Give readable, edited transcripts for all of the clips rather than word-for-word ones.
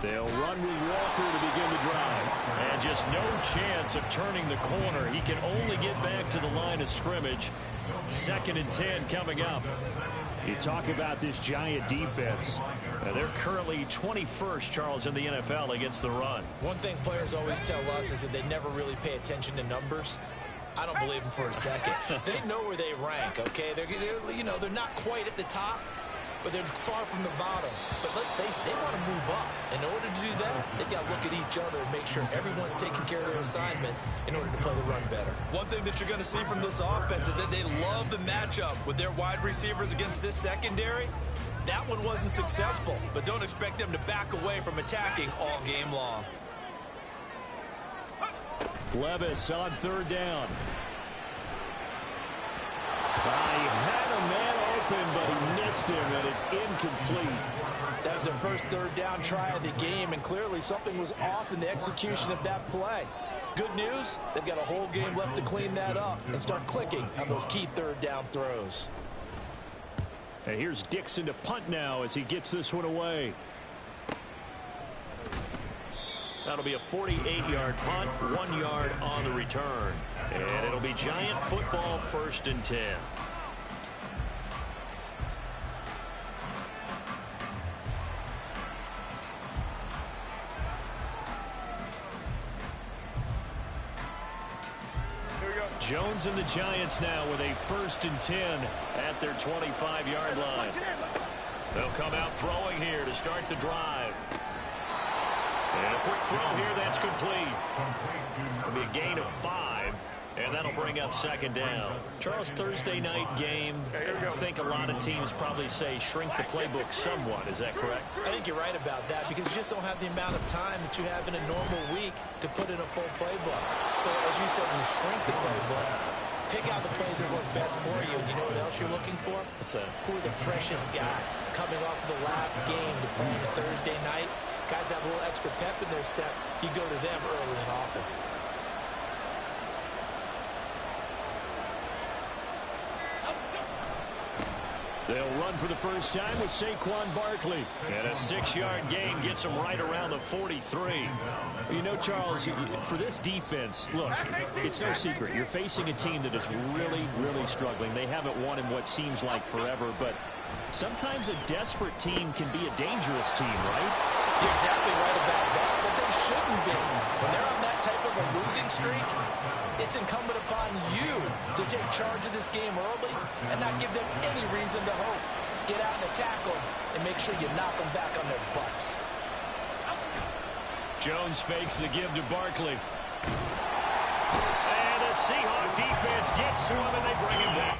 They'll run with Walker to begin the drive. And just no chance of turning the corner. He can only get back to the line of scrimmage. 2nd and 10 coming up. You talk about this Giant defense. They're currently 21st, Charles, in the NFL against the run. One thing players always tell us is that they never really pay attention to numbers. I don't believe them for a second. They know where they rank, okay? They're not quite at the top, but they're far from the bottom. But let's face it, they want to move up. In order to do that, they've got to look at each other and make sure everyone's taking care of their assignments in order to play the run better. One thing that you're going to see from this offense is that they love the matchup with their wide receivers against this secondary. That one wasn't successful, but don't expect them to back away from attacking all game long. Levis on 3rd down. He had a man open, but he missed him, and it's incomplete. That was their first 3rd down try of the game, and clearly something was off in the execution of that play. Good news, they've got a whole game left to clean that up and start clicking on those key 3rd down throws. And here's Dixon to punt now as he gets this one away. That'll be a 48-yard punt, 1 yard on the return. And it'll be Giant football, 1st and 10. Jones and the Giants now with a 1st and 10 at their 25-yard line. They'll come out throwing here to start the drive. And a quick throw here, that's complete. It'll be a gain of 5, and that'll bring up 2nd down. Charles, Thursday night game, I think a lot of teams probably say shrink the playbook somewhat. Is that correct? I think you're right about that because you just don't have the amount of time that you have in a normal week to put in a full playbook. So, as you said, you shrink the playbook, pick out the plays that work best for you, and you know what else you're looking for? Who are the freshest guys coming off of the last game to play on a Thursday night? Guys have a little extra pep in their step. You go to them early and often. They'll run for the first time with Saquon Barkley. And a 6-yard gain gets them right around the 43. You know, Charles, for this defense, look, it's no secret. You're facing a team that is really, really struggling. They haven't won in what seems like forever, but sometimes a desperate team can be a dangerous team, right? You're exactly right about that, but they shouldn't be. When they're on that type of a losing streak, it's incumbent upon you to take charge of this game early and not give them any reason to hope. Get out and attack them and make sure you knock them back on their butts. Jones fakes the give to Barkley. And the Seahawk defense gets to him and they bring him down.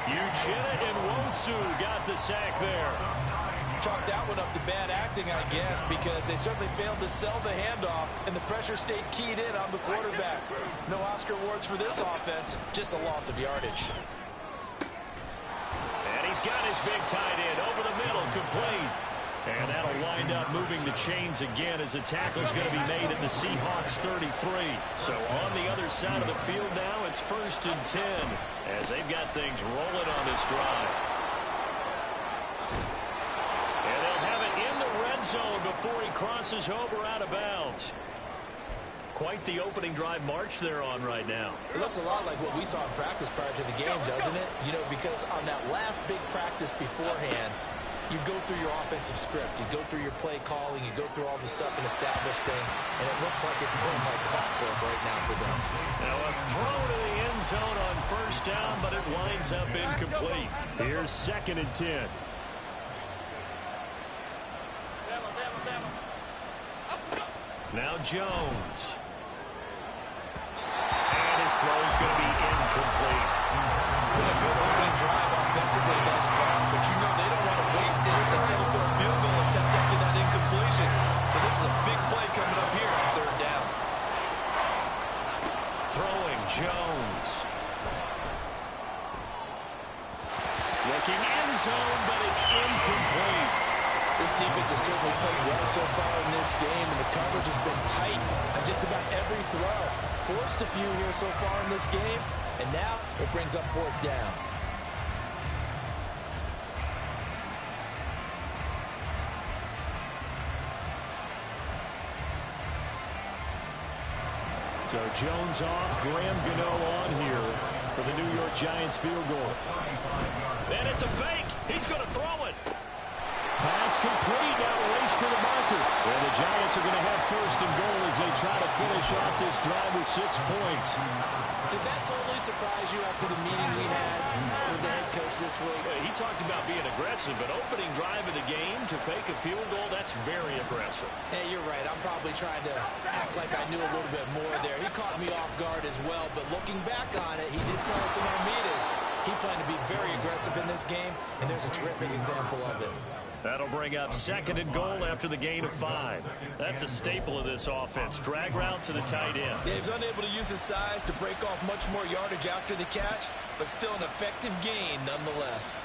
Uchenna and Wosu got the sack there. Chalk that one up to bad acting, I guess, because they certainly failed to sell the handoff, and the pressure stayed keyed in on the quarterback. No Oscar awards for this offense, just a loss of yardage. And he's got his big tight end over the middle, complete. And that'll wind up moving the chains again as the tackle's going to be made at the Seahawks 33. So on the other side of the field now, it's 1st and 10 as they've got things rolling on this drive. And they'll have it in the red zone before he crosses over out of bounds. Quite the opening drive march they're on right now. It looks a lot like what we saw in practice prior to the game, doesn't it? You know, because on that last big practice beforehand, you go through your offensive script. You go through your play calling. You go through all the stuff and establish things. And it looks like it's going like clockwork right now for them. Now a throw to the end zone on 1st down, but it winds up incomplete. Here's 2nd and 10. Now Jones. And his throw's going to be incomplete. It's been a good opening drive offensively thus far, but you know they don't want to waste it and settle for a field goal attempt after that incompletion. So this is a big play coming up here on 3rd down. Throwing Jones. Looking end zone, but it's incomplete. This defense has certainly played well so far in this game, and the coverage has been tight on just about every throw. Forced a few here so far in this game, and now it brings up 4th down. So Jones off, Graham Gano on here for the New York Giants field goal. And it's a fake. He's going to throw it. Pass complete, now race for the marker. And the Giants are going to have 1st and goal as they try to finish off this drive with 6 points. Did that totally surprise you after the meeting we had with the head coach this week? Yeah, he talked about being aggressive, but opening drive of the game to fake a field goal, that's very aggressive. Hey, you're right. I'm probably trying to act like I knew a little bit more there. He caught me off guard as well, but looking back on it, he did tell us in our meeting he planned to be very aggressive in this game, and there's a terrific example of it. That'll bring up 2nd and goal after the gain of 5. That's a staple of this offense. Drag route to the tight end. Yeah, he was unable to use his size to break off much more yardage after the catch, but still an effective gain nonetheless.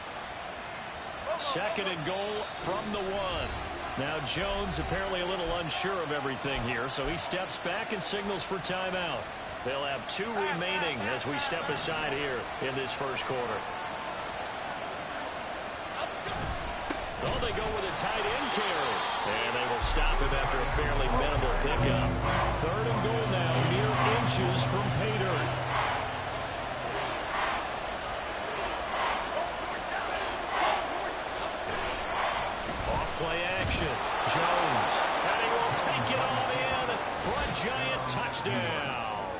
2nd and goal from the 1. Now Jones apparently a little unsure of everything here, so he steps back and signals for timeout. They'll have 2 remaining as we step aside here in this 1st quarter. Oh, they go with a tight end carry. And they will stop him after a fairly minimal pickup. 3rd and goal now, mere inches from Pater. Off play action. Jones. And he will take it all in for a Giant touchdown.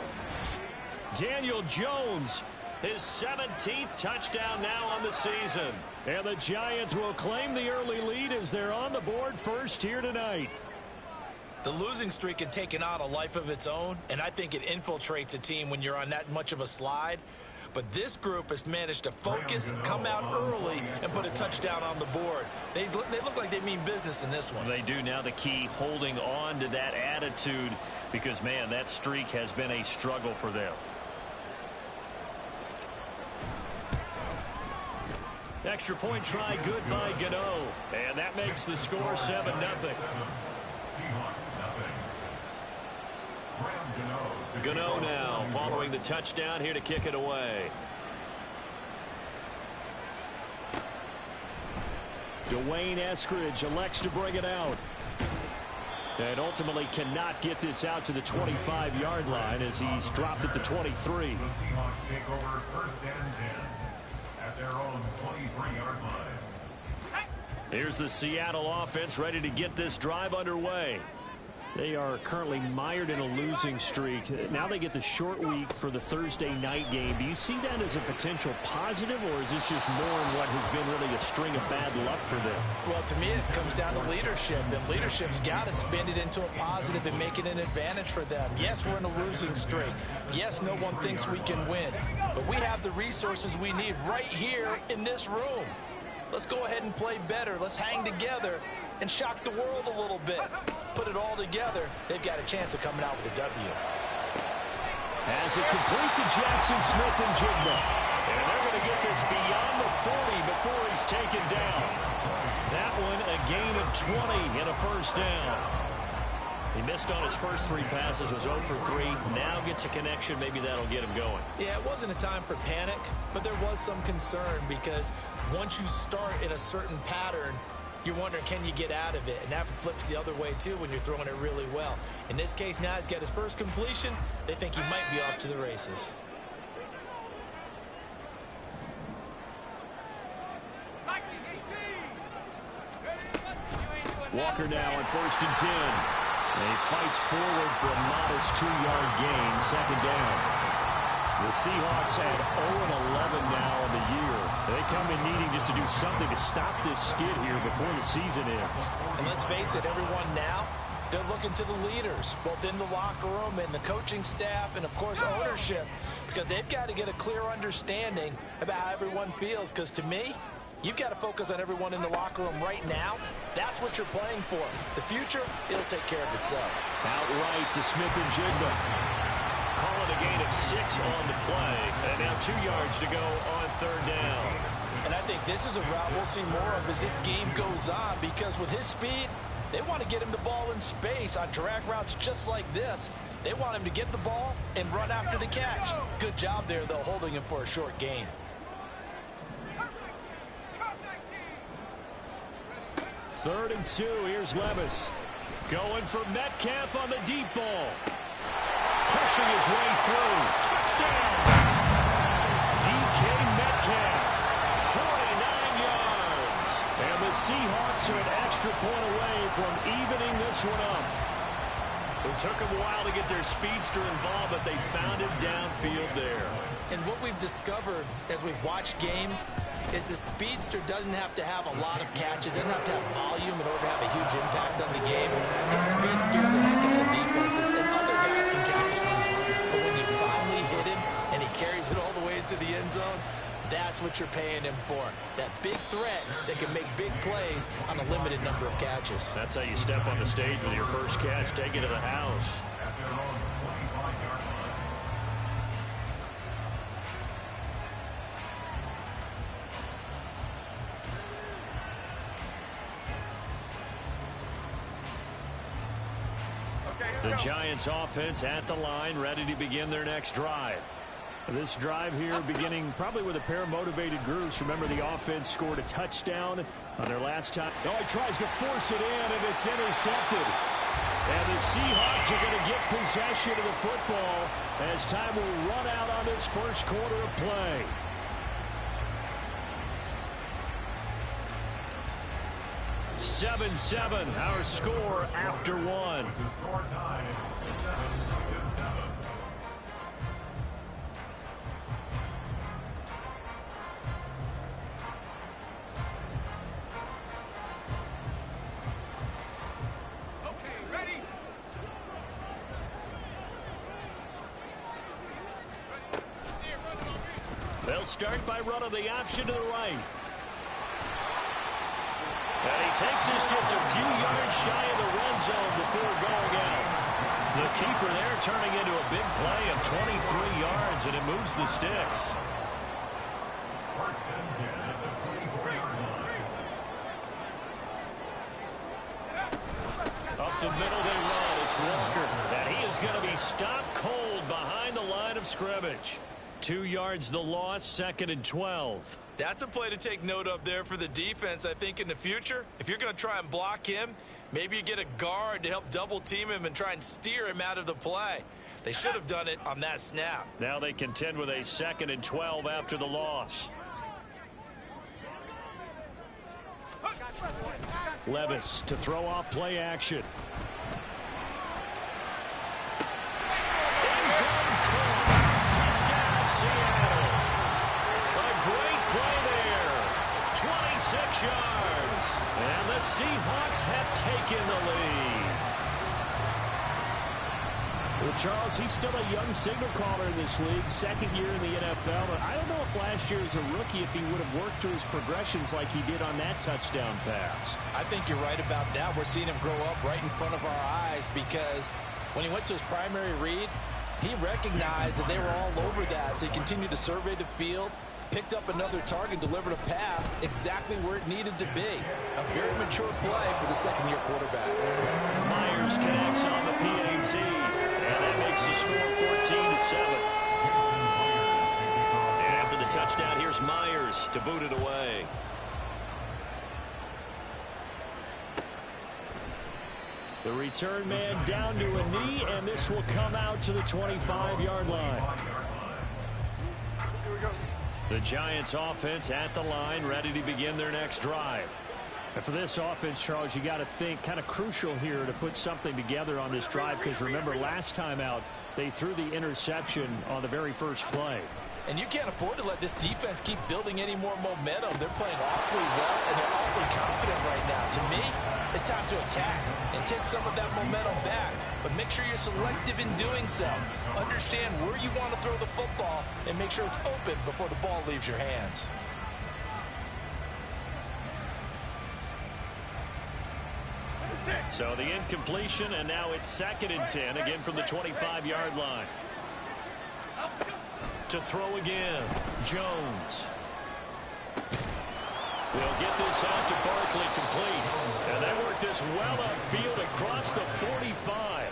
Daniel Jones, his 17th touchdown now on the season. And the Giants will claim the early lead as they're on the board 1st here tonight. The losing streak had taken on a life of its own, and I think it infiltrates a team when you're on that much of a slide. But this group has managed to focus, come out early, and put a touchdown on the board. They look like they mean business in this one. They do. Now the key, holding on to that attitude, because, man, that streak has been a struggle for them. Extra point try, good by Gano. And that makes the score 7-0. Gano now following the touchdown here to kick it away. Dwayne Eskridge elects to bring it out. And ultimately cannot get this out to the 25-yard line as he's dropped at the 23. The Seahawks take over 1st and 10 at their own 23-yard line. Here's the Seattle offense ready to get this drive underway. They are currently mired in a losing streak. Now they get the short week for the Thursday night game. Do you see that as a potential positive, or is this just more in what has been really a string of bad luck for them? Well, to me, it comes down to leadership. And leadership's got to spin it into a positive and make it an advantage for them. Yes, we're in a losing streak. Yes, no one thinks we can win. But we have the resources we need right here in this room. Let's go ahead and play better. Let's hang together and shock the world a little bit. Put it all together, they've got a chance of coming out with a W. As it complete to Jackson Smith and Jigba. And they're going to get this beyond the 40 before he's taken down. That one a gain of 20 and a first down. He missed on his first 3 passes, was 0 for 3. Now gets a connection. Maybe that'll get him going. Yeah, it wasn't a time for panic, but there was some concern because once you start in a certain pattern, you're wondering, can you get out of it? And that flips the other way, too, when you're throwing it really well. In this case, now he's got his first completion. They think he might be off to the races. Walker now on 1st and 10. And he fights forward for a modest 2-yard gain, second down. The Seahawks had 0-11 now on the year. They come in needing just to do something to stop this skid here before the season ends. And let's face it, everyone now, they're looking to the leaders, both in the locker room and the coaching staff and, of course, ownership, because they've got to get a clear understanding about how everyone feels. Because to me, you've got to focus on everyone in the locker room right now. That's what you're playing for. The future, it'll take care of itself. Outright to Smith and Jigba. Calling a gain of 6 on the play. And now 2 yards to go on 3rd down. And I think this is a route we'll see more of as this game goes on, because with his speed, they want to get him the ball in space on drag routes just like this. They want him to get the ball and run after the catch. Good job there, though, holding him for a short gain. 3rd and 2. Here's Levis. Going for Metcalf on the deep ball. Pushing his way through. Touchdown! DK Metcalf. 49 yards. And the Seahawks are an extra point away from evening this one up. It took them a while to get their speedster involved, but they found him downfield there. And what we've discovered as we've watched games is the speedster doesn't have to have a lot of catches, doesn't have to have volume in order to have a huge impact on the game. His speed scares the heck out of defenses, and other guys can capitalize. But when you finally hit him and he carries it all the way into the end zone, that's what you're paying him for. That big threat that can make big plays on a limited number of catches. That's how you step on the stage with your first catch. Take it to the house. At their own 25-yard line. The Giants offense at the line, ready to begin their next drive. This drive here beginning probably with a pair of motivated groups. Remember, the offense scored a touchdown on their last time. Oh, he tries to force it in, and it's intercepted. And the Seahawks are going to get possession of the football as time will run out on this first quarter of play. Seven, our score after one. The score tied 7-7. They'll start by running the option to the right. And he takes us just a few yards shy of the red zone before going out. The keeper there turning into a big play of 23 yards, and it moves the sticks. 1st and 10 at the 24-yard line. Up the middle they run. It's Walker. And he is going to be stopped cold behind the line of scrimmage. 2 yards the loss, 2nd and 12. That's a play to take note of there for the defense. I think in the future, if you're going to try and block him, maybe you get a guard to help double team him and try and steer him out of the play. They should have done it on that snap. Now they contend with a 2nd and 12 after the loss. Levis to throw off play action. Seahawks have taken the lead. Well, Charles, he's still a young signal caller in this league, second year in the NFL. But I don't know if last year as a rookie, if he would have worked through his progressions like he did on that touchdown pass. I think you're right about that. We're seeing him grow up right in front of our eyes because when he went to his primary read, he recognized that they were all over that. So he continued to survey the field, picked up another target, delivered a pass exactly where it needed to be. A very mature play for the second-year quarterback. Myers connects on the PAT, and that makes the score 14-7. And after the touchdown, here's Myers to boot it away. The return man down to a knee, and this will come out to the 25-yard line. The Giants offense at the line, ready to begin their next drive. And for this offense, Charles, you got to think kind of crucial here to put something together on this drive, because remember last time out they threw the interception on the very first play. And you can't afford to let this defense keep building any more momentum. They're playing awfully well, and they're awfully confident right now. To me, it's time to attack and take some of that momentum back. But make sure you're selective in doing so. Understand where you want to throw the football and make sure it's open before the ball leaves your hands. So the incompletion, and now it's 2nd and 10, again from the 25-yard line. To throw again, Jones. Will get this out to Barkley, complete. And they work this well upfield across the 45.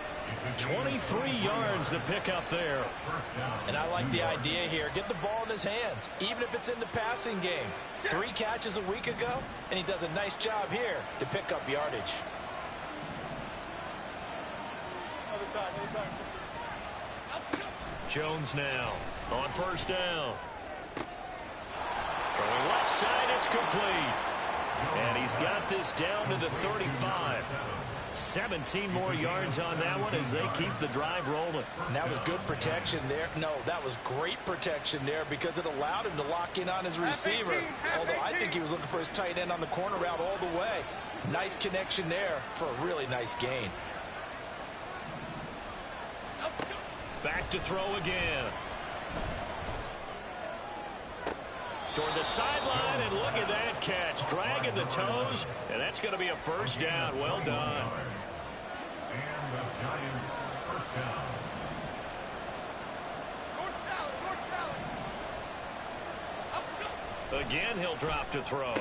23 yards to pick up there. And I like the idea here. Get the ball in his hands, even if it's in the passing game. 3 catches a week ago, and he does a nice job here to pick up yardage. Jones now on 1st down. Throwing left side, it's complete. And he's got this down to the 35. 17 more yards on that one as they keep the drive rolling. And that was good protection there. No, that was great protection there because it allowed him to lock in on his receiver. Although I think he was looking for his tight end on the corner route all the way. Nice connection there for a really nice gain. Back to throw again. Toward the sideline, and look at that catch. Dragging the toes, and that's going to be a 1st down. Well done. And the Giants first down. Again, he'll drop to throw.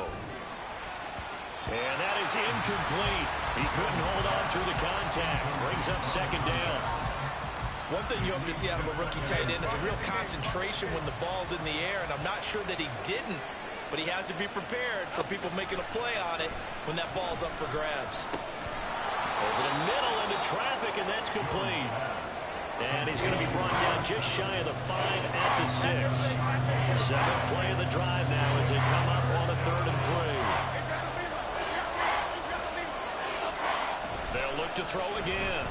And that is incomplete. He couldn't hold on through the contact. Brings up 2nd down. One thing you hope to see out of a rookie tight end is a real concentration when the ball's in the air, and I'm not sure that he didn't, but he has to be prepared for people making a play on it when that ball's up for grabs. Over the middle into traffic, and that's complete. And he's going to be brought down just shy of the 5 at the 6. 7th play of the drive now as they come up on a 3rd and 3. They'll look to throw again.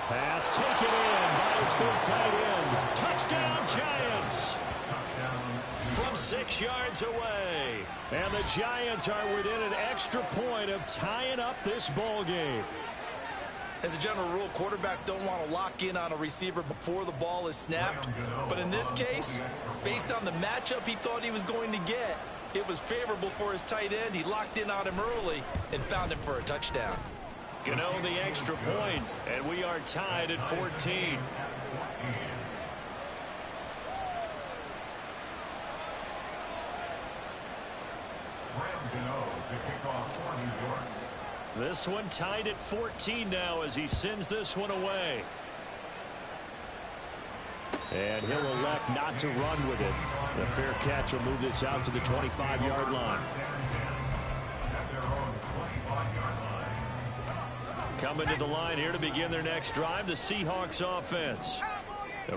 Pass taken in by his big tight end. Touchdown, Giants. From 6 yards away. And the Giants are within an extra point of tying up this ball game. As a general rule, quarterbacks don't want to lock in on a receiver before the ball is snapped. But in this case, based on the matchup he thought he was going to get, it was favorable for his tight end. He locked in on him early and found him for a touchdown. Gano the extra point, and we are tied at 14. This one tied at 14 now as he sends this one away. And he'll elect not to run with it. The fair catch will move this out to the 25-yard line. Coming to the line here to begin their next drive, the Seahawks offense.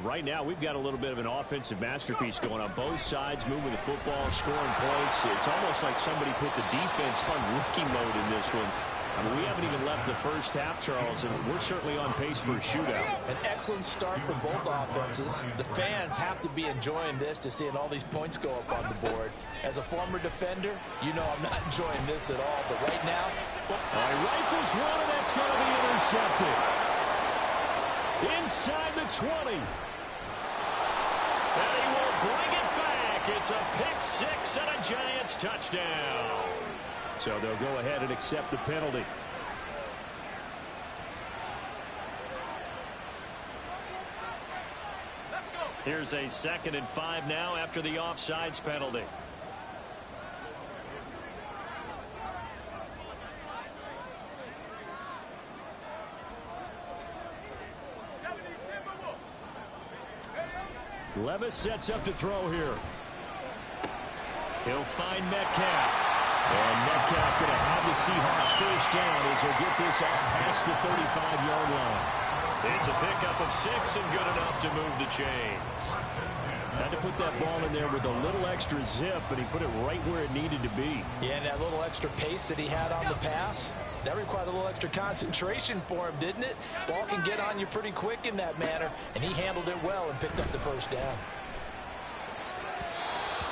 Right now, we've got a little bit of an offensive masterpiece going on. Both sides moving the football, scoring points. It's almost like somebody put the defense on rookie mode in this one. I mean, we haven't even left the first half, Charles, and we're certainly on pace for a shootout. An excellent start for both offenses. The fans have to be enjoying this to seeing all these points go up on the board. As a former defender, you know I'm not enjoying this at all. But right now, he rifles one, and that's going to be intercepted. Inside the 20. And he will bring it back. It's a pick six and a Giants touchdown. So they'll go ahead and accept the penalty. Here's a 2nd and 5 now after the offsides penalty. Levis sets up to throw here. He'll find Metcalf. And Metcalf going to have the Seahawks first down as he'll get this out past the 35-yard line. It's a pickup of 6 and good enough to move the chains. Had to put that ball in there with a little extra zip, but he put it right where it needed to be. Yeah, and that little extra pace that he had on the pass, that required a little extra concentration for him, didn't it? Ball can get on you pretty quick in that manner, and he handled it well and picked up the first down.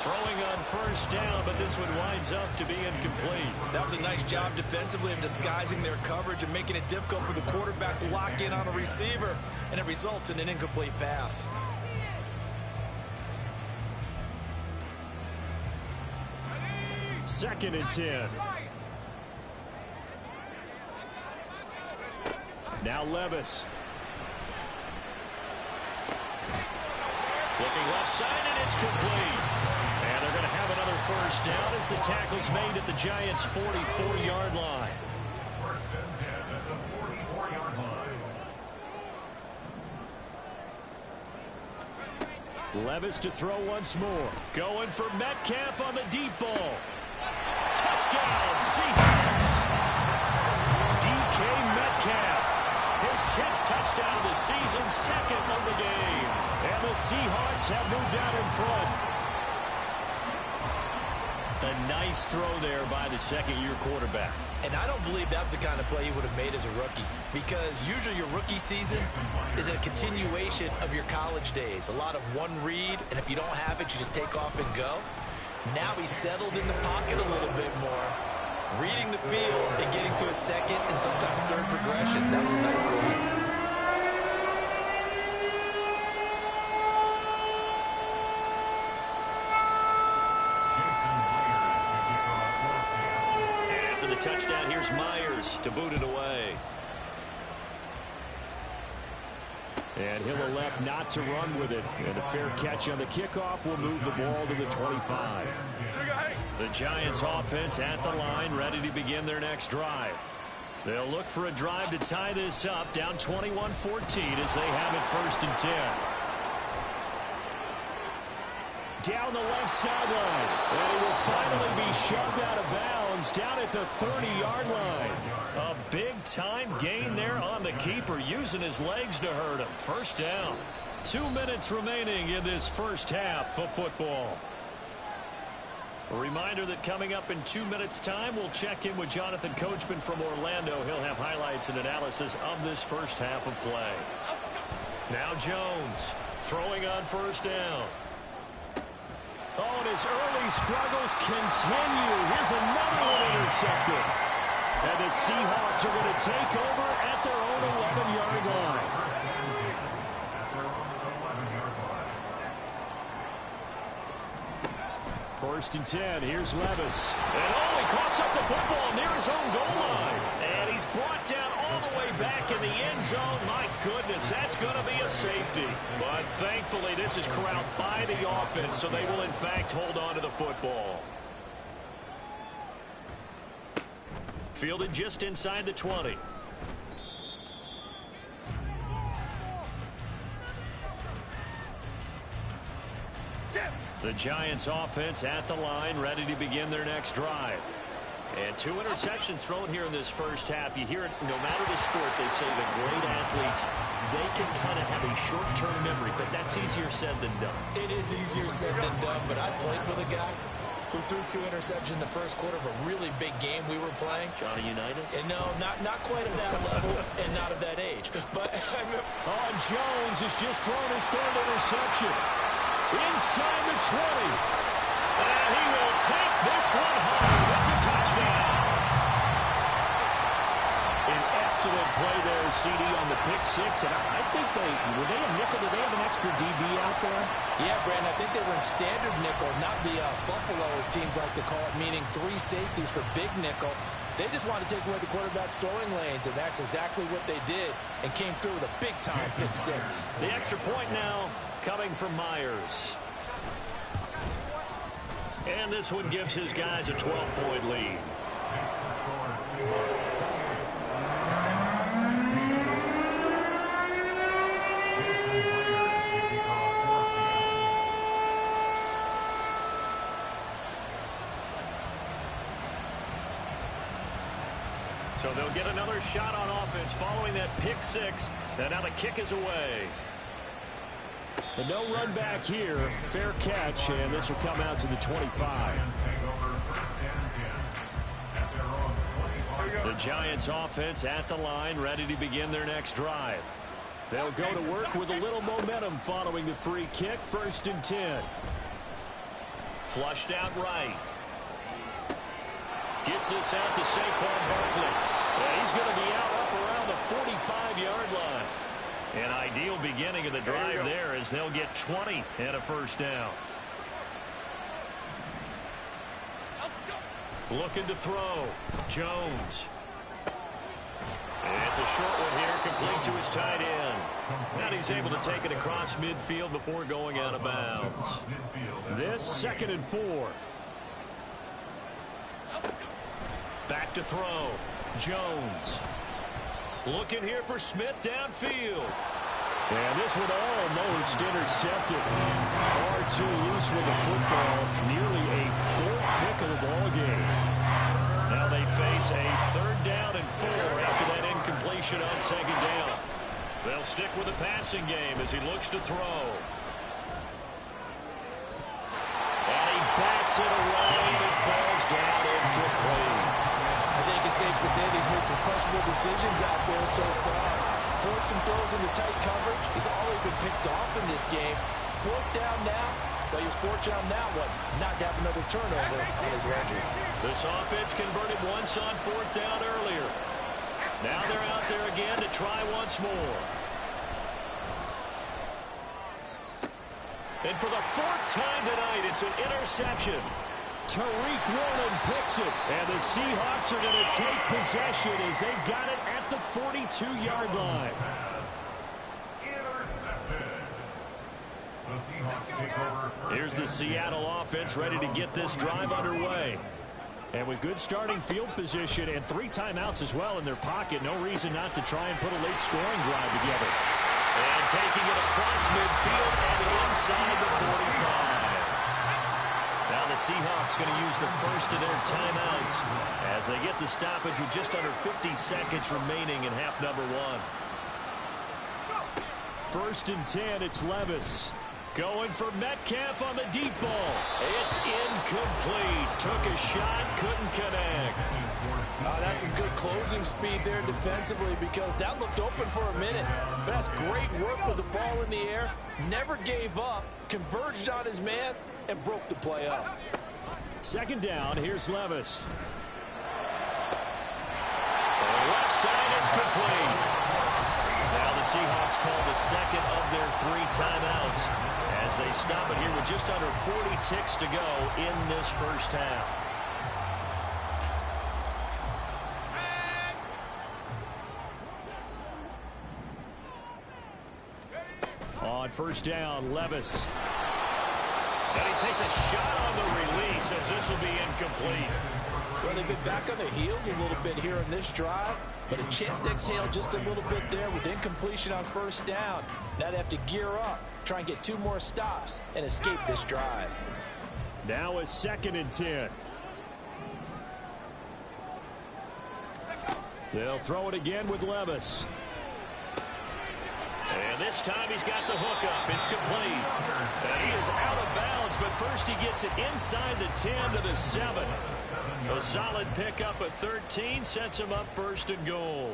Throwing on first down, but this one winds up to be incomplete. That was a nice job defensively of disguising their coverage and making it difficult for the quarterback to lock in on a receiver, and it results in an incomplete pass. Second and 10. Now Levis. Looking left side, and it's complete. And they're going to have another first down as the tackle's made at the Giants' 44-yard line. First and 10 at the 44-yard line. Levis to throw once more. Going for Metcalf on the deep ball. Touchdown, Seahawks. DK Metcalf. His 10th touchdown of the season, 2nd of the game. And the Seahawks have moved out in front. A nice throw there by the second-year quarterback. And I don't believe that was the kind of play he would have made as a rookie, because usually your rookie season is a continuation of your college days. A lot of one read, and if you don't have it, you just take off and go. Now he's settled in the pocket a little bit more, reading the field and getting to a second and sometimes third progression. That was a nice play. Touchdown. Here's Myers to boot it away. And he'll elect not to run with it. And a fair catch on the kickoff will move the ball to the 25. The Giants offense at the line, ready to begin their next drive. They'll look for a drive to tie this up, down 21-14 as they have it 1st and 10. Down the left sideline. And he will finally be shoved out of bounds down at the 30-yard line. A big-time gain there on the keeper, using his legs to hurt him. First down. 2 minutes remaining in this first half of football. A reminder that coming up in 2 minutes' time, we'll check in with Jonathan Coachman from Orlando. He'll have highlights and analysis of this first half of play. Now Jones throwing on first down. Oh, and his early struggles continue. Here's another one intercepted. And the Seahawks are going to take over at their own 11-yard line. First and 10. Here's Levis. And oh, he coughs up the football near his own goal line. And he's brought down all the way back in the end zone. My goodness, that's going to be a safety. But thankfully, this is corralled by the offense, so they will, in fact, hold on to the football. Fielded just inside the 20. The Giants offense at the line, ready to begin their next drive. And 2 interceptions thrown here in this first half. You hear it, no matter the sport, they say the great athletes, they can kind of have a short-term memory, but that's easier said than done. It is easier said than done, but I played with a guy who threw 2 interceptions in the first quarter of a really big game we were playing. Johnny Unitas? And no, not quite of that level and not of that age. But Jones has just thrown his 3rd interception. Inside the 20. And he will take this one home. It's a touchdown. An excellent play there, CD, on the pick 6. And I think were they a nickel? Did they have an extra DB out there? Yeah, Brandon, I think they were in standard nickel, not the Buffalo, as teams like to call it, meaning 3 safeties for big nickel. They just wanted to take away the quarterback's throwing lanes, and that's exactly what they did, and came through with a big-time pick 6. The extra point now coming from Myers. And this one gives his guys a 12-point lead. So they'll get another shot on offense following that pick 6. And now the kick is away. But no run back here. Fair catch, and this will come out to the 25. The Giants offense at the line, ready to begin their next drive. They'll go to work with a little momentum following the free kick. 1st and 10. Flushed out right. Gets this out to Saquon Barkley. And he's going to be out up around the 45-yard line. An ideal beginning of the drive there as they'll get 20 and a 1st down. Looking to throw. Jones. It's a short one here, complete to his tight end. Now he's able to take it across midfield before going out of bounds. This 2nd and 4. Back to throw. Jones. Looking here for Smith downfield. And this one almost intercepted. Far too loose with the football. Nearly a 4th pick of the ball game. Now they face a 3rd down and 4 after that incompletion on 2nd down. They'll stick with the passing game as he looks to throw. And he bats it away and it falls down incomplete. I think it's safe to say he's made some questionable decisions out there so far. Forced some throws into tight coverage. He's already been picked off in this game. 4th down now. But he was fortunate on that one, not to have another turnover on his ledger. This offense converted once on 4th down earlier. Now they're out there again to try once more. And for the 4th time tonight, it's an interception. Tariq Woolen picks it, and the Seahawks are going to take possession as they've got it at the 42-yard line. Here's the Seattle offense ready to get this drive underway. And with good starting field position and 3 timeouts as well in their pocket, no reason not to try and put a late scoring drive together. And taking it across midfield and inside the 45. Now the Seahawks going to use the first of their timeouts as they get the stoppage with just under 50 seconds remaining in half number 1. 1st and 10, it's Levis. Going for Metcalf on the deep ball. It's incomplete. Took a shot, couldn't connect. That's some good closing speed there defensively because that looked open for a minute. But that's great work with the ball in the air. Never gave up, converged on his man, and broke the play up. 2nd down, here's Levis. For the left side, it's complete. Now the Seahawks call the 2nd of their 3 timeouts as they stop it here with just under 40 ticks to go in this first half. On 1st down, Levis. And he takes a shot on the release as this will be incomplete. Well, they've been back on their heels a little bit here in this drive, but a chance to exhale just a little bit there with incompletion on 1st down. Now they have to gear up, try and get 2 more stops, and escape this drive. Now a 2nd and 10. They'll throw it again with Levis. And this time he's got the hook up. It's complete. And he is out of bounds, but first he gets it inside the 10 to the 7. A solid pickup at 13 sets him up first and goal.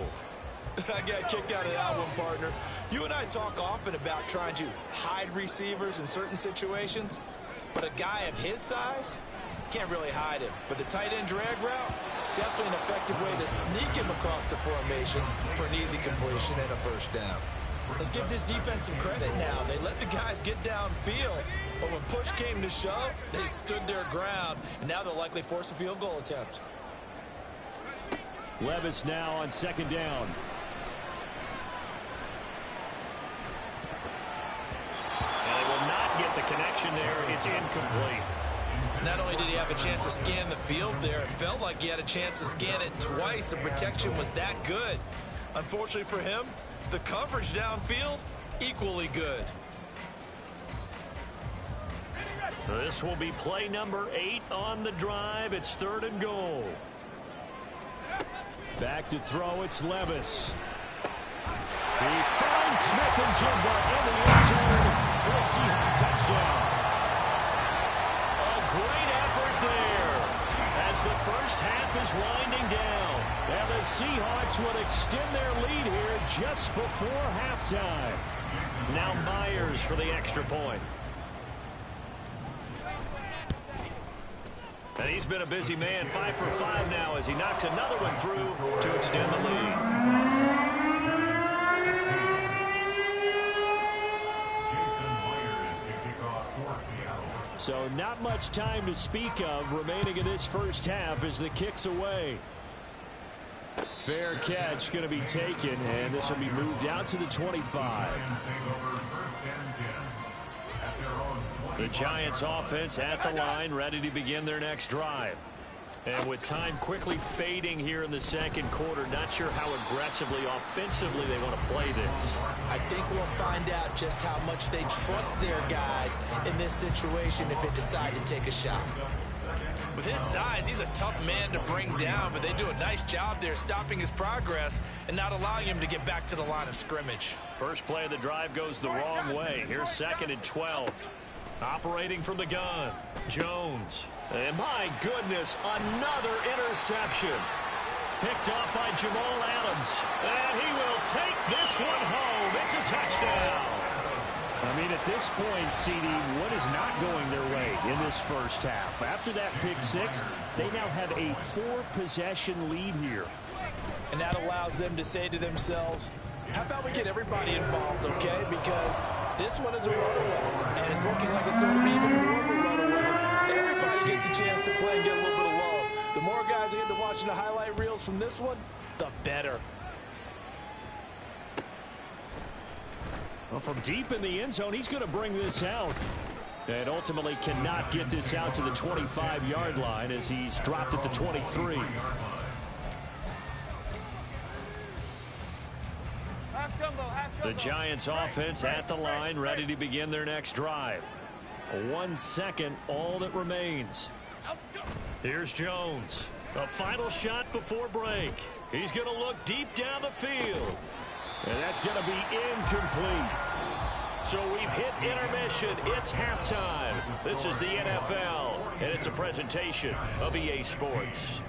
I got kicked out of that one, partner. You and I talk often about trying to hide receivers in certain situations, but a guy of his size can't really hide him. But the tight end drag route, definitely an effective way to sneak him across the formation for an easy completion and a first down. Let's give this defense some credit now. They let the guys get downfield, but when push came to shove, they stood their ground, and now they'll likely force a field goal attempt. Levis now on second down. And they will not get the connection there. It's incomplete. Not only did he have a chance to scan the field there, it felt like he had a chance to scan it twice. The protection was that good. Unfortunately for him, the coverage downfield, equally good. This will be play number 8 on the drive. It's 3rd and goal. Back to throw, it's Levis. He finds Smith and Jigba in the end zone for a Seahawks touchdown. A great effort there as the first half is winding down. And the Seahawks will extend their lead here just before halftime. Now Myers for the extra point. And he's been a busy man, 5 for 5 now as he knocks another one through to extend the lead. So not much time to speak of remaining in this first half as the kick's away. Fair catch going to be taken, and this will be moved out to the 25. The Giants offense at the line, ready to begin their next drive. And with time quickly fading here in the second quarter, not sure how aggressively, offensively they want to play this. I think we'll find out just how much they trust their guys in this situation if they decide to take a shot. With his size, he's a tough man to bring down, but they do a nice job there stopping his progress and not allowing him to get back to the line of scrimmage. First play of the drive goes the wrong way. Here's 2nd and 12. Operating from the gun, Jones. And my goodness, another interception. Picked up by Jamal Adams. And he will take this one home. It's a touchdown. I mean, at this point, CD, what is not going their way in this first half? After that pick 6, they now have a 4-possession lead here. And that allows them to say to themselves, how about we get everybody involved, okay? Because this one is a runaway, and it's looking like it's going to be even more of a runaway. Everybody gets a chance to play and get a little bit of love. The more guys that get to watching the highlight reels from this one, the better. Well, from deep in the end zone, he's going to bring this out. And ultimately cannot get this out to the 25-yard line as he's dropped at the 23. The Giants offense at the line, ready to begin their next drive. 1 second, all that remains. Here's Jones. A final shot before break. He's going to look deep down the field. And that's going to be incomplete. So we've hit intermission. It's halftime. This is the NFL, and it's a presentation of EA Sports.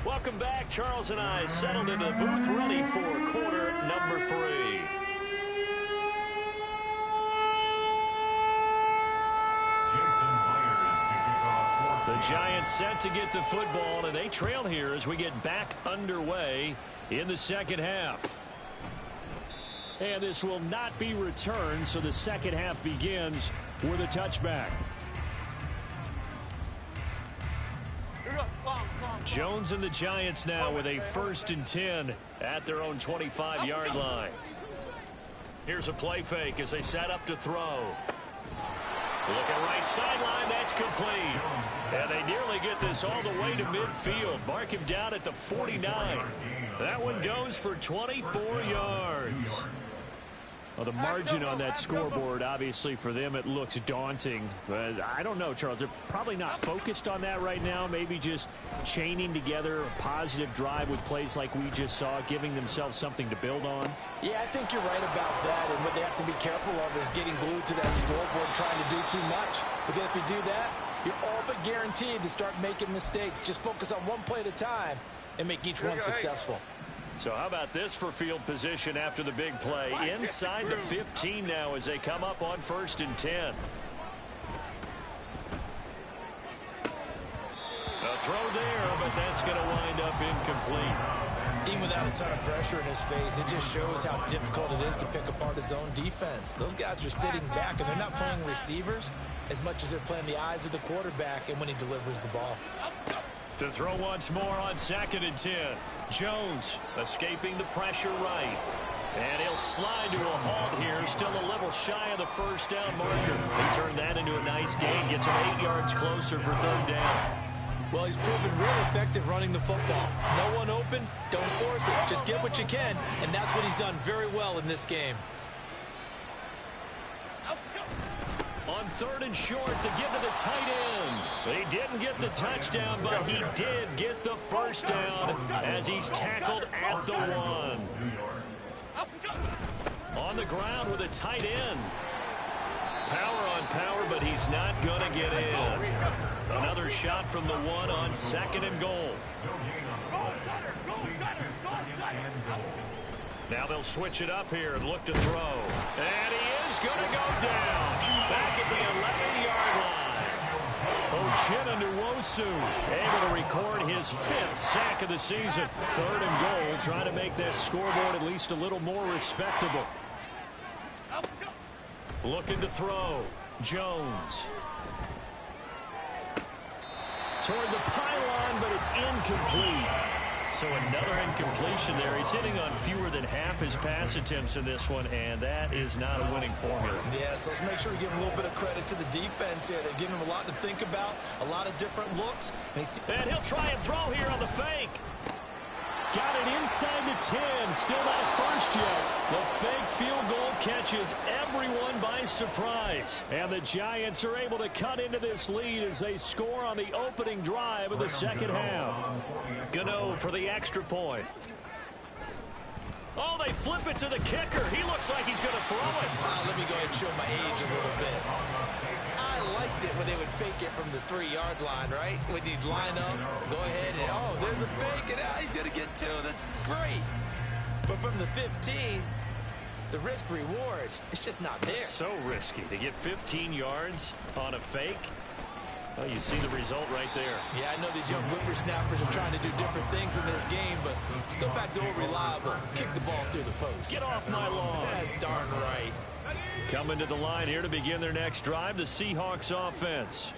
Welcome back. Charles and I settled into the booth, ready for quarter number 3. The Giants set to get the football, and they trail here as we get back underway in the second half. And this will not be returned, so the second half begins with a touchback. Jones and the Giants now with a 1st and 10 at their own 25-yard line. Here's a play fake as they set up to throw. Look at right sideline, that's complete. And they nearly get this all the way to midfield. Mark him down at the 49. That one goes for 24 yards. Well, the margin on that scoreboard, obviously, for them, it looks daunting. But I don't know, Charles. They're probably not focused on that right now. Maybe just chaining together a positive drive with plays like we just saw, giving themselves something to build on. Yeah, I think you're right about that. And what they have to be careful of is getting glued to that scoreboard, trying to do too much. Because if you do that, you're all but guaranteed to start making mistakes. Just focus on one play at a time and make each one successful. So how about this for field position after the big play? Inside the 15 now as they come up on 1st and 10. A throw there, but that's going to wind up incomplete. Even without a ton of pressure in his face, it just shows how difficult it is to pick apart his own defense. Those guys are sitting back, and they're not playing receivers as much as they're playing the eyes of the quarterback and when he delivers the ball. To throw once more on 2nd and 10. Jones escaping the pressure right. And he'll slide to a halt here. Still a little shy of the first down marker. He turned that into a nice gain. Gets him 8 yards closer for 3rd down. Well, he's proven real effective running the football. No one open, don't force it. Just get what you can, and that's what he's done very well in this game. On 3rd and short to give to the tight end. He didn't get the touchdown, but he did get the first down as he's tackled at the 1. On the ground with a tight end. Power on power, but he's not going to get in. Another shot from the 1 on 2nd and goal. Now they'll switch it up here and look to throw. And he is going to go down. Back at the 11-yard line. Uchenna Nwosu able to record his 5th sack of the season. 3rd and goal, trying to make that scoreboard at least a little more respectable. Looking to throw. Jones. Toward the pylon, but it's incomplete. So another incompletion there. He's hitting on fewer than half his pass attempts in this one, and that is not a winning formula. Yes, let's make sure we give a little bit of credit to the defense here. They've given him a lot to think about, a lot of different looks. And he'll try and throw here on the fake. Got it inside the 10. Still not first yet. The fake field goal catches everyone by surprise. And the Giants are able to cut into this lead as they score on the opening drive of the second half. Gano for the extra point. Oh, they flip it to the kicker. He looks like he's going to throw it. Let me go ahead and show my age a little bit. I liked it when they would fake it from the 3-yard line, right? When you'd line up, go ahead and, oh, there's a fake, and he's going to get 2. That's great. But from the 15, the risk-reward, it's just not there. So risky to get 15 yards on a fake. Well, you see the result right there. Yeah, I know these young whippersnappers are trying to do different things in this game, but let's go back to old reliable. Kick the ball through the post. Get off my lawn. That's darn right. Coming to the line here to begin their next drive, the Seahawks offense.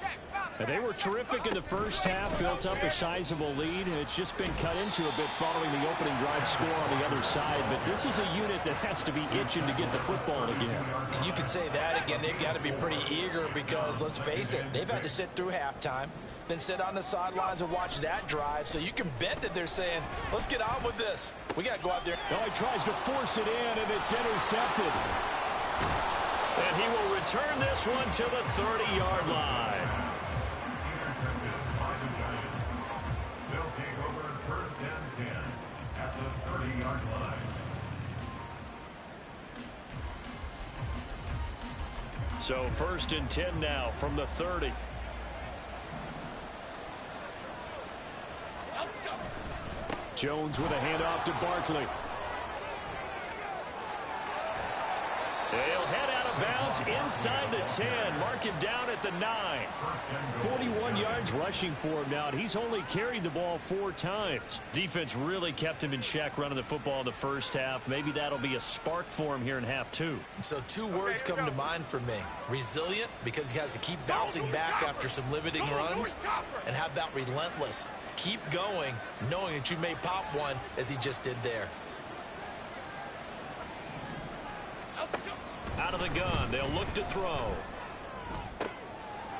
And they were terrific in the first half, built up a sizable lead, and it's just been cut into a bit following the opening drive score on the other side. But this is a unit that has to be itching to get the football again. And you can say that again. They've got to be pretty eager because, let's face it, they've had to sit through halftime, then sit on the sidelines and watch that drive. So you can bet that they're saying, let's get on with this. We got to go out there. Oh, he tries to force it in, and it's intercepted. And he will return this one to the 30-yard line. Intercepted by the Giants. They'll take over 1st and 10 at the 30-yard line. So 1st and 10 now from the 30. Jones with a handoff to Barkley. They'll head out of bounds inside the 10. Mark him down at the 9. 41 yards rushing for him now, and he's only carried the ball 4 times. Defense really kept him in check running the football in the first half. Maybe that'll be a spark for him here in half 2. So 2 words come to mind for me. Resilient, because he has to keep bouncing back after some limiting runs. And how about relentless? Keep going, knowing that you may pop one as he just did there. Out of the gun, they'll look to throw.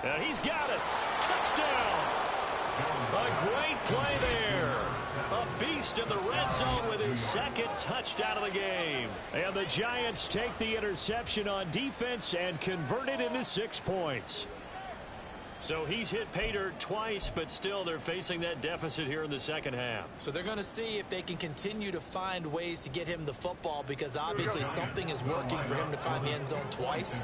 And he's got it. Touchdown. A great play there. A beast in the red zone with his second touchdown of the game. And the Giants take the interception on defense and convert it into 6 points. So he's hit pay dirt twice, but still they're facing that deficit here in the second half. So they're going to see if they can continue to find ways to get him the football, because obviously something is working for him to find the end zone twice.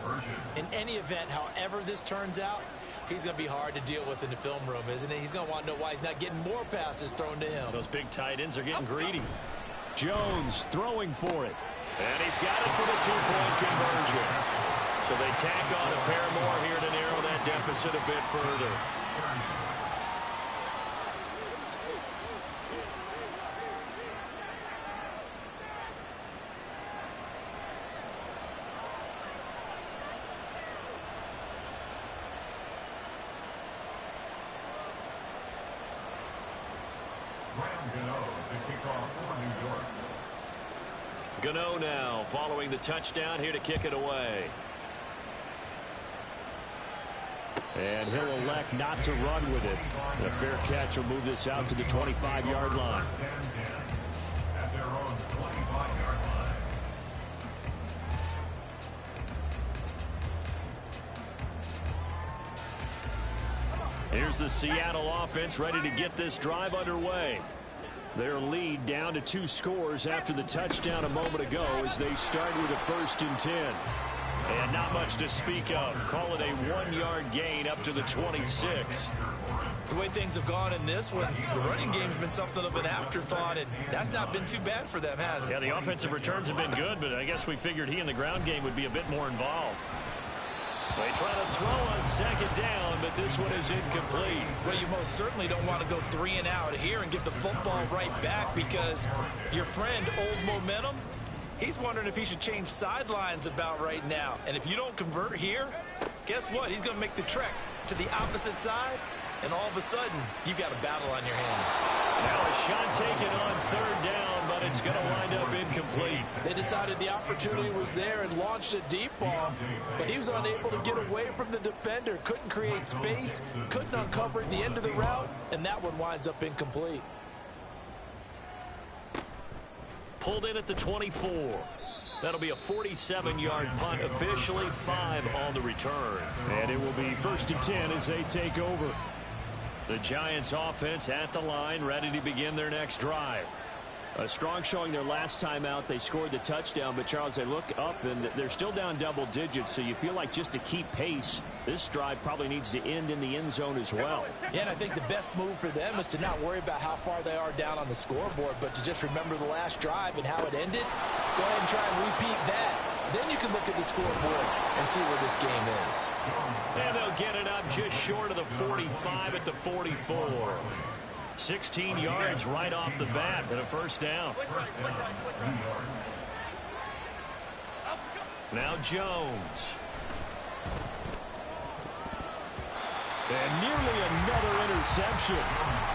In any event, however this turns out, he's going to be hard to deal with in the film room, isn't he? He's going to want to know why he's not getting more passes thrown to him. Those big tight ends are getting greedy. Jones throwing for it. And he's got it for the 2-point conversion. So they tack on a pair more here to narrow that deficit a bit further. Gano now following the touchdown here to kick it away. And he'll elect not to run with it. And a fair catch will move this out to the 25-yard line. At their own 25-yard line. Here's the Seattle offense ready to get this drive underway. Their lead down to 2 scores after the touchdown a moment ago as they start with a 1st and 10. And not much to speak of. Call it a 1-yard gain up to the 26. The way things have gone in this one, the running game's been something of an afterthought, and that's not been too bad for them, has it? Yeah, the offensive returns have been good, but I guess we figured he in the ground game would be a bit more involved. They try to throw on 2nd down, but this one is incomplete. Well, you most certainly don't want to go 3 and out here and give the football right back, because your friend, Old Momentum, he's wondering if he should change sidelines about right now. And if you don't convert here, guess what? He's going to make the trek to the opposite side, and all of a sudden, you've got a battle on your hands. Now a shot taken on 3rd down, but it's going to wind up incomplete. They decided the opportunity was there and launched a deep ball, but he was unable to get away from the defender, couldn't create space, couldn't uncover the end of the route, and that one winds up incomplete. Pulled in at the 24. That'll be a 47-yard punt, officially 5 on the return. And it will be 1st and 10 as they take over. The Giants offense at the line, ready to begin their next drive. A strong showing their last time out. They scored the touchdown, but Charles, they look up and they're still down double digits, so you feel like just to keep pace, this drive probably needs to end in the end zone as well. Yeah, and I think the best move for them is to not worry about how far they are down on the scoreboard, but to just remember the last drive and how it ended. Go ahead and try and repeat that. Then you can look at the scoreboard and see where this game is. And they'll get it up just short of the 45 at the 44. 16 yards right off the bat and a 1st down. Now Jones. And nearly another interception.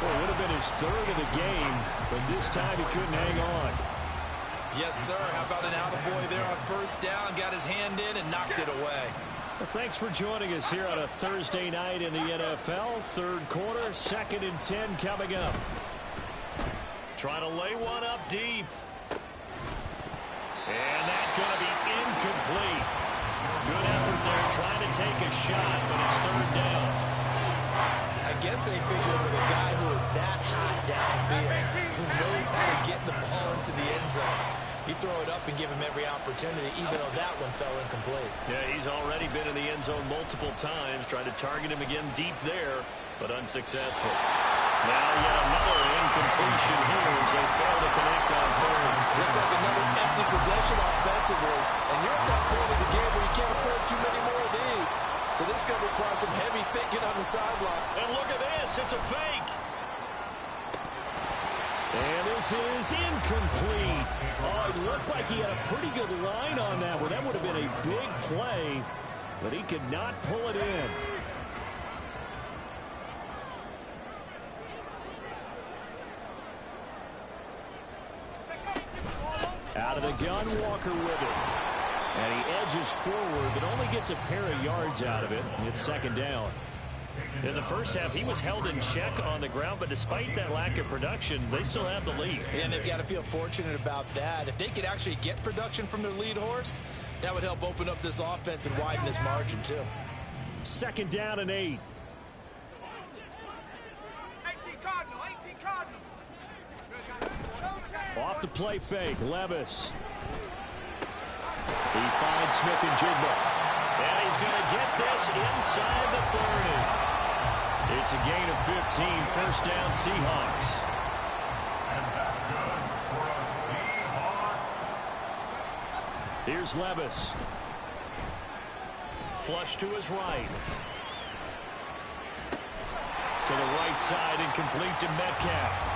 Well, it would have been his 3rd of the game, but this time he couldn't hang on. Yes, sir. How about an attaboy there on 1st down? Got his hand in and knocked it away. Well, thanks for joining us here on a Thursday night in the NFL. 3rd quarter, 2nd and 10 coming up. Trying to lay one up deep. And that's going to be incomplete. Good effort there trying to take a shot, but it's 3rd down. I guess they figure with a guy who is that hot downfield, who knows how to get the ball into the end zone, you throw it up and give him every opportunity, even though that one fell incomplete. Yeah, he's already been in the end zone multiple times, trying to target him again deep there, but unsuccessful. Now yet another incompletion here as they fail to connect on 3rd. Looks like another empty possession offensively, and you're at that point of the game where you can't afford too many more of these. So this is going to require some heavy thinking on the sideline. And look at this, it's a fake. And this is incomplete. Oh, it looked like he had a pretty good line on that one. That would have been a big play, but he could not pull it in. Out of the gun, Walker with it. And he edges forward, but only gets a pair of yards out of it. It's 2nd down. In the first half, he was held in check on the ground, but despite that lack of production, they still have the lead. And they've got to feel fortunate about that. If they could actually get production from their lead horse, that would help open up this offense and widen this margin, too. 2nd down and 8. 18 Cardinal, 18 Cardinal. Off the play fake, Levis. He finds Smith and Jigba. And he's going to get this inside the 30. It's a gain of 15, 1st down Seahawks. And that's good for a Seahawks. Here's Levis. Flush to his right. To the right side and complete to Metcalf.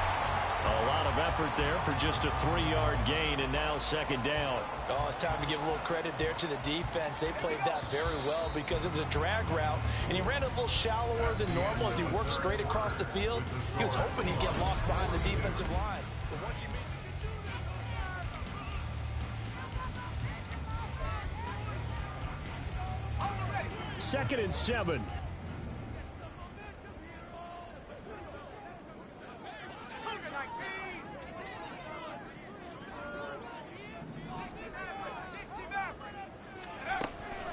A lot of effort there for just a 3-yard gain, and now 2nd down. Oh, it's time to give a little credit there to the defense. They played that very well because it was a drag route, and he ran a little shallower than normal as he worked straight across the field. He was hoping he'd get lost behind the defensive line. But once he made... 2nd and 7.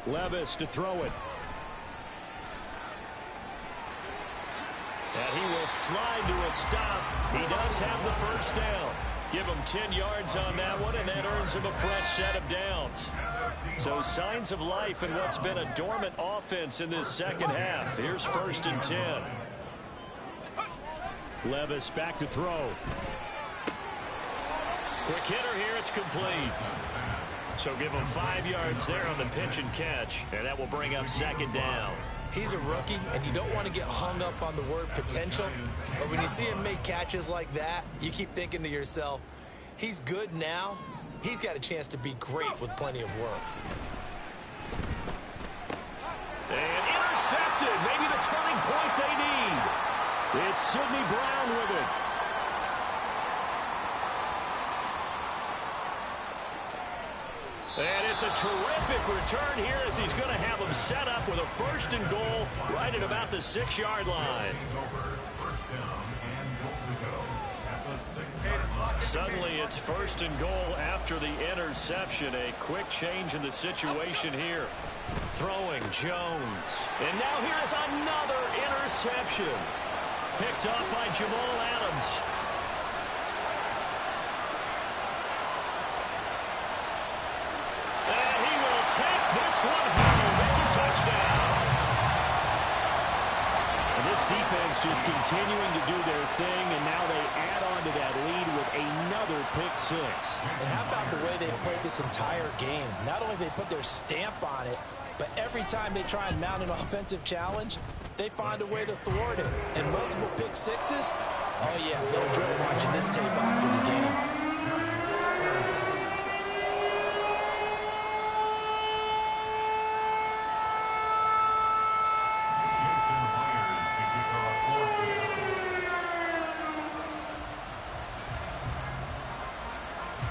Levis to throw it. And he will slide to a stop. He does have the 1st down. Give him 10 yards on that one, and that earns him a fresh set of downs. So signs of life in what's been a dormant offense in this 2nd half. Here's 1st and 10. Levis back to throw. Quick hitter here. It's complete. So give him 5 yards there on the pitch and catch, and that will bring up 2nd down. He's a rookie, and you don't want to get hung up on the word potential. But when you see him make catches like that, you keep thinking to yourself, he's good now. He's got a chance to be great with plenty of work. And intercepted. Maybe the turning point they need. It's Sidney Brown with it. And it's a terrific return here as he's going to have him set up with a 1st and goal right at about the 6-yard line. Suddenly it's 1st and goal after the interception. A quick change in the situation here. Throwing Jones. And now here's another interception. Picked up by Jamal Adams. This one home. It's a touchdown. And this defense just continuing to do their thing, and now they add on to that lead with another pick 6. And how about the way they played this entire game? Not only they put their stamp on it, but every time they try and mount an offensive challenge, they find a way to thwart it. And multiple pick 6s, oh yeah, they'll dread watching this tape after the game.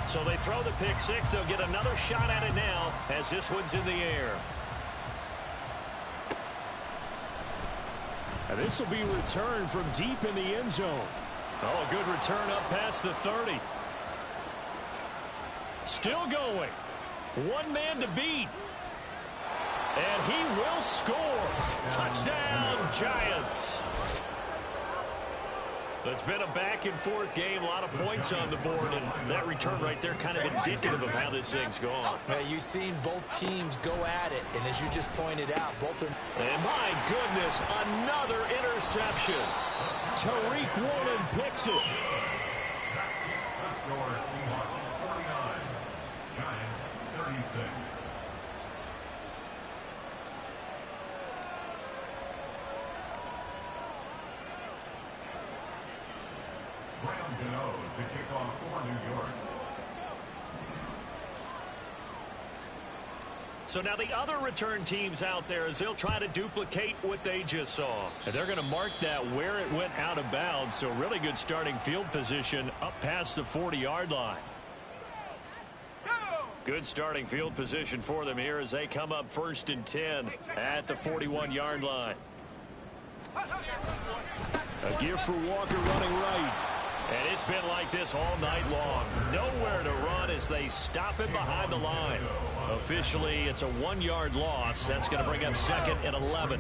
So they throw the pick 6. They'll get another shot at it now as this one's in the air. And this will be returned from deep in the end zone. Oh, a good return up past the 30. Still going. One man to beat. And he will score. Touchdown, Giants. It's been a back-and-forth game, a lot of points on the board, and that return right there kind of indicative of how this thing's gone. Yeah, you've seen both teams go at it, and as you just pointed out, both of them. And my goodness, another interception. Tariq Woolen picks it. That keeps the score. Seahawks 49, Giants 36. To kick off for New York. So now the other return teams out there as they'll try to duplicate what they just saw. And they're going to mark that where it went out of bounds. So really good starting field position up past the 40-yard line. Good starting field position for them here as they come up 1st and 10 at the 41-yard line. A give for Walker running right. And it's been like this all night long. Nowhere to run as they stop him behind the line. Officially, it's a 1-yard loss. That's going to bring up second and 11.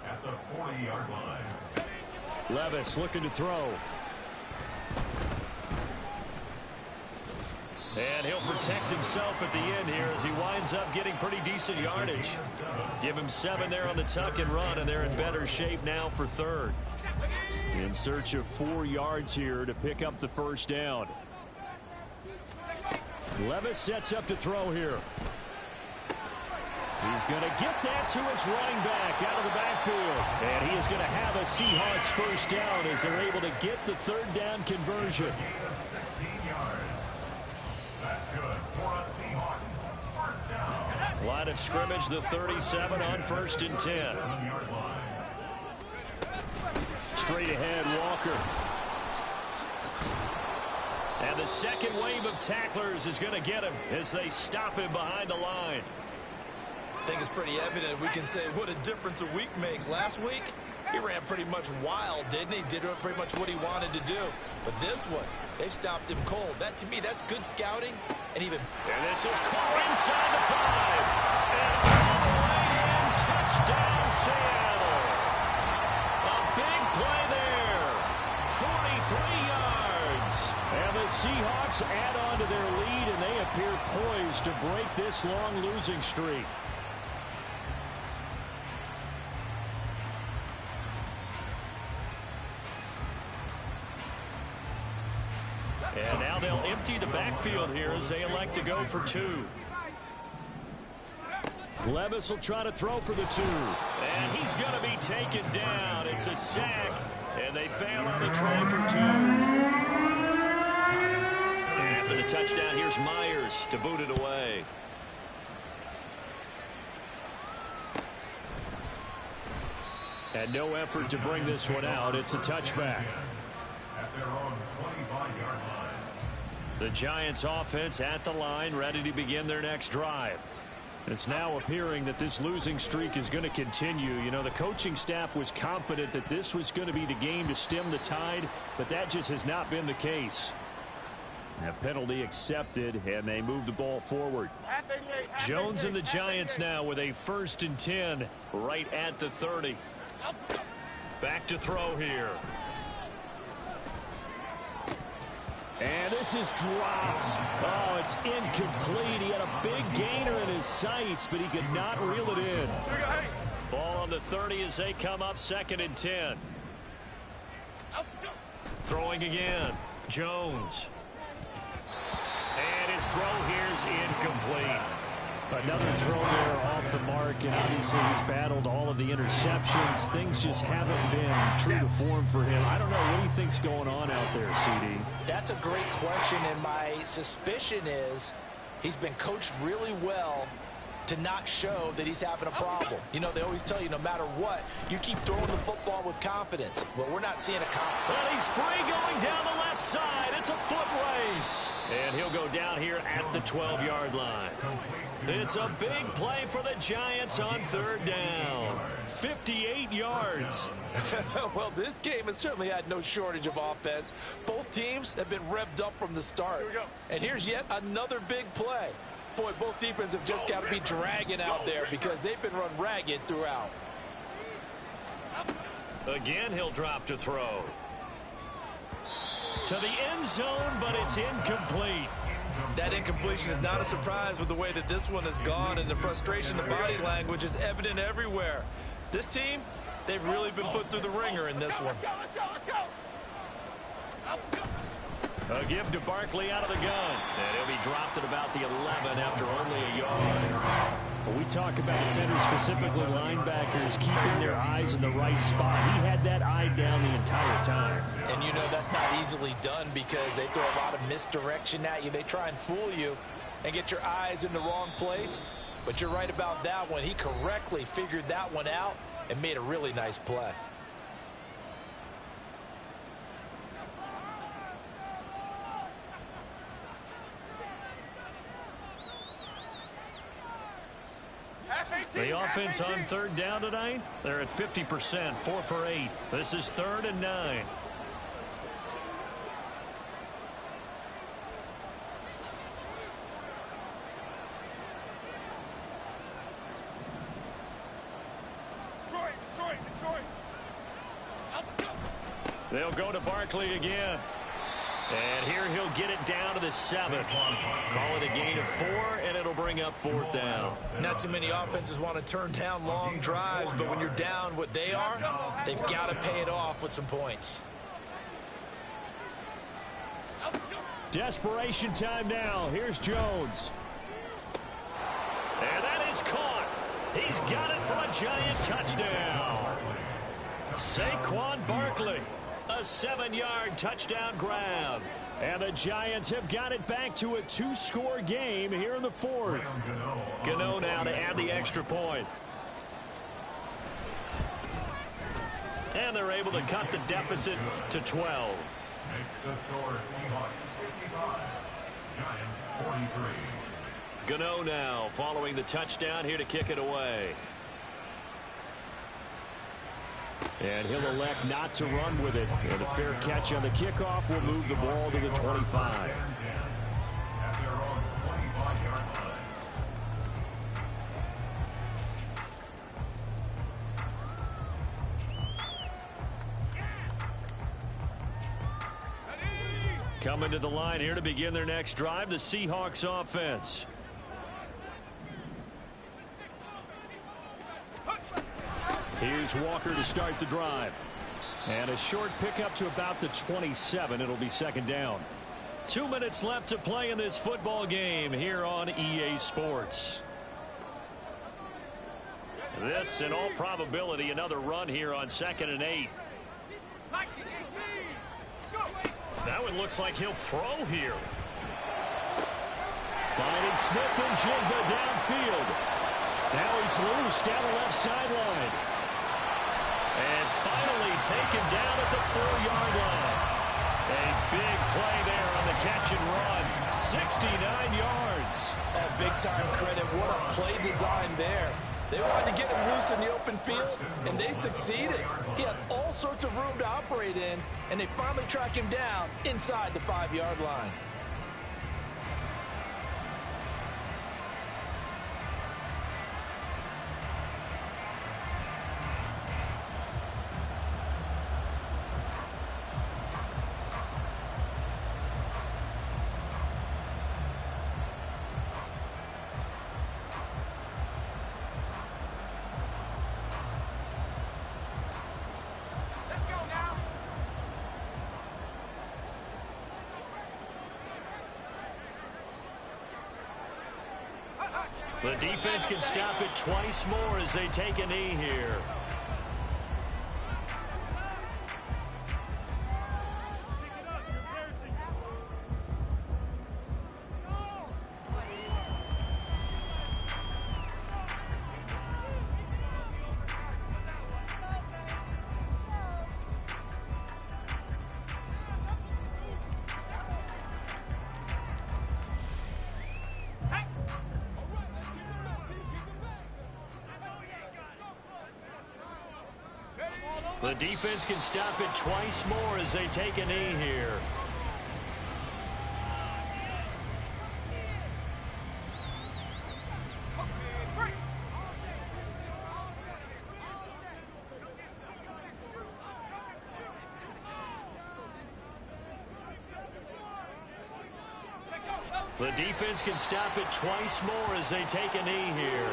At the 40-yard line. Levis looking to throw. And he'll protect himself at the end here as he winds up getting pretty decent yardage. Give him 7 there on the tuck and run, and they're in better shape now for third. In search of 4 yards here to pick up the first down. Levis sets up to throw here. He's going to get that to his running back out of the backfield. And he is going to have a Seahawks first down as they're able to get the third down conversion. That's good for a Seahawks first down. Line of scrimmage, the 37 on 1st and 10. 7-yard line. Straight ahead, Walker. And the second wave of tacklers is going to get him as they stop him behind the line. I think it's pretty evident we can say what a difference a week makes. Last week, he ran pretty much wild, didn't he? Did pretty much what he wanted to do. But this one, they've stopped him cold. That, to me, that's good scouting. And this is caught inside the 5. And all the way in, touchdown Seattle. A big play there. 43 yards. And the Seahawks add on to their lead, and they appear poised to break this long losing streak. And now they'll empty the backfield here as they elect to go for 2. Levis will try to throw for the 2. And he's going to be taken down. It's a sack, and they fail on the try for 2. And after the touchdown, here's Myers to boot it away. And no effort to bring this one out. It's a touchback. At their own 25-yard line. The Giants offense at the line, ready to begin their next drive. It's now appearing that this losing streak is going to continue. You know, the coaching staff was confident that this was going to be the game to stem the tide, but that just has not been the case. A penalty accepted, and they move the ball forward. Jones and the Giants now with a 1st and 10 right at the 30. Back to throw here. And this is dropped. Oh, it's incomplete. He had a big gainer in his sights, but he could not reel it in. Ball on the 30 as they come up 2nd and 10. Throwing again. Jones. And his throw here is incomplete. Another throw there off the mark, and obviously he's battled all of the interceptions. Things just haven't been true to form for him. I don't know. What do you think's going on out there, CD? That's a great question, and my suspicion is he's been coached really well to not show that he's having a problem. You know, they always tell you no matter what, you keep throwing the football with confidence. Well, we're not seeing a confidence. Well, he's free going down the left side. It's a foot race. And he'll go down here at the 12-yard line. It's a big play for the Giants on 3rd down. 58 yards. Well, this game has certainly had no shortage of offense. Both teams have been revved up from the start. And here's yet another big play. Boy, both defenses have just got to be dragging out there because they've been run ragged throughout. Again, he'll drop to throw. To the end zone, but it's incomplete. that incompletion is not a surprise with the way that this one has gone, and the frustration, the body language is evident everywhere. This team, they've really been put through the ringer in this one. A give to Barkley out of the gun. And he'll be dropped at about the 11 after only a yard. Well, we talk about defenders, specifically linebackers, keeping their eyes in the right spot. He had that eye down the entire time. And you know that's not easily done because they throw a lot of misdirection at you. They try and fool you and get your eyes in the wrong place. But you're right about that one. He correctly figured that one out and made a really nice play. The offense on third down tonight, they're at 50%, 4 for 8. This is 3rd and 9. They'll go to Barkley again. And here he'll get it down to the 7. Call it a gain of 4, and it'll bring up 4th down. Not too many offenses want to turn down long drives, but when you're down what they are, they've got to pay it off with some points. Desperation time now. Here's Jones. And that is caught. He's got it for a Giant touchdown. Saquon Barkley. A 7-yard touchdown grab. And the Giants have got it back to a 2-score game here in the 4th. Gano now to add the extra point. And they're able to cut the deficit to 12. Makes the score Seahawks 55, Giants 43. Gano now following the touchdown here to kick it away. And he'll elect not to run with it. And a fair catch on the kickoff will move the ball to the 25. At their own 25-yard line. Coming to the line here to begin their next drive, the Seahawks offense. Here's Walker to start the drive. And a short pickup to about the 27. It'll be 2nd down. 2 minutes left to play in this football game here on EA Sports. This, in all probability, another run here on 2nd and 8. That one looks like he'll throw here. Finding Smith and Jigba downfield. Now he's loose down the left sideline. And finally taken down at the 4-yard line. A big play there on the catch and run. 69 yards. Big-time credit. What a play design there. They wanted to get him loose in the open field, and they succeeded. He had all sorts of room to operate in, and they finally track him down inside the 5-yard line. The defense can stop it twice more as they take a knee here. The defense can stop it twice more as they take a knee here. The defense can stop it twice more as they take a knee here.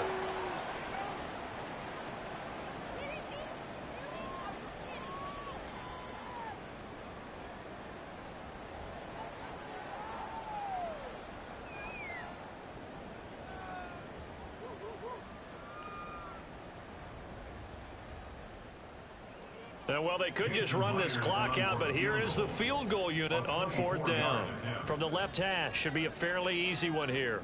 Well, they could just run this clock out, but here is the field goal unit on 4th down. From the left hash, should be a fairly easy one here.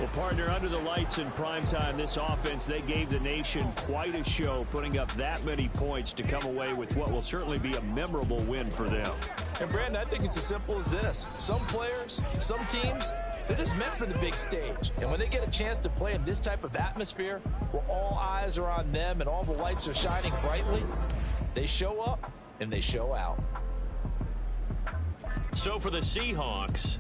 Well, partner, under the lights in primetime, this offense, they gave the nation quite a show, putting up that many points to come away with what will certainly be a memorable win for them. And, Brandon, I think it's as simple as this. Some players, some teams, they're just meant for the big stage. And when they get a chance to play in this type of atmosphere, where all eyes are on them and all the lights are shining brightly, they show up and they show out. So for the Seahawks,